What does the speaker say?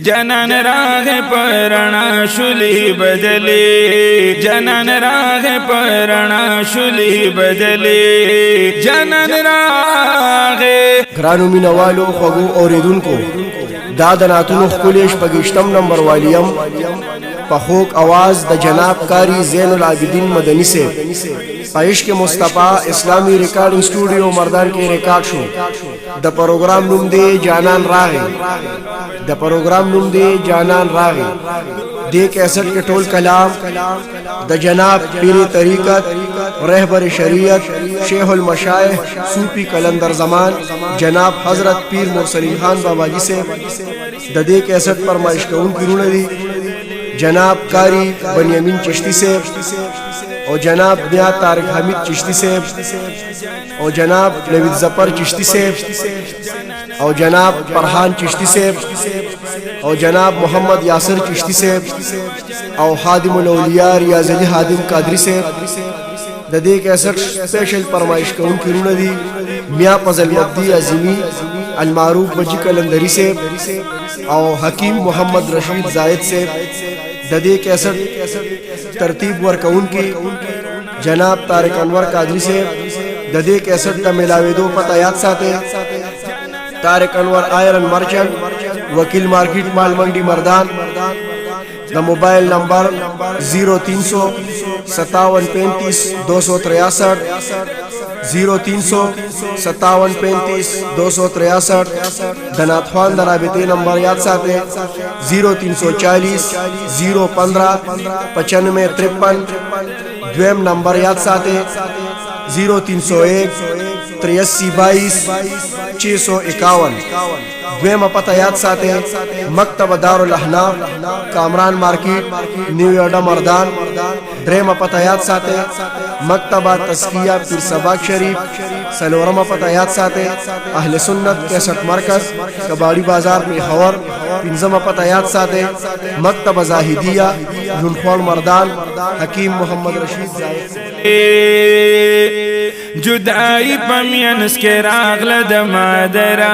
جنان راغ پرانا شلی بدلی جنان راغ پرانا شلی بدلی جنان راغ گرانو مینوالو خوگو اوریدونکو دا د ناتونو خپلیش پگشتم نمبر والیم پخوک آواز د جناب کاری زین العابدین مدنی سے عشق مصطفیٰ اسلامی ریکارڈنگ سٹوڈیو مردان کے ریکارڈ شو د پروگرام نوم دی جانان راغی د پروگرام نوم دی جانان راغی دے کیسٹ کے ٹول کلام د جناب پیر طریقت رہبر شریعت شیخ المشائخ صوفی کلندر زمان جناب حضرت پیر مرسلی خان بابا جی سے د دے کیسٹ پر فرمائش کون کی دی جناب کاری بنیامین چشتی سے اور جناب میاں طارق حمید چشتی سے اور جناب نوید ظفر چشتی سے اور جناب فرحان چشتی سے اور جناب محمد یاسر چشتی سے اور خادم الاولیاء ریاض علی خادم قادری سے ددے کیسٹ اسپیشل فرمائش کون کی دی میاں فضل مبدی عظیمی المعروف بجی کلندری سے اور حکیم محمد رشید زائد سے ددے کیسٹ ترتیب ورکون کی جناب طارق انور قادری سے ددے کیسٹ دا ملاوے دو پتہ یاد ساتے طارق انور آئرن مرچنٹ وکیل مارکیٹ مال منڈی مردان دا موبائل نمبر 0300 5735 263 0300 5735 263 دنات خوان دا رابطے نمبر یاد ساتے 0340 015 9553 دویم نمبر یاد ساتے 0301 8322 651 دویم پتہ یاد ساتے مکتب دار الاحناف کامران مارکیٹ نیو یارڈا مردان دریم پتہ یاد ساتے مکتبہ تزکیہ پیر سباق شریف سلورم پتہ یاد ساتے اہل سنت کیسٹ مرکز کباڑی بازار میں خور پنجم پتہ یاد ساتے مکتبہ زاہدیہ جنخوان مردان حکیم محمد رشید زائد جدائی پمینس کے راغل د مادرہ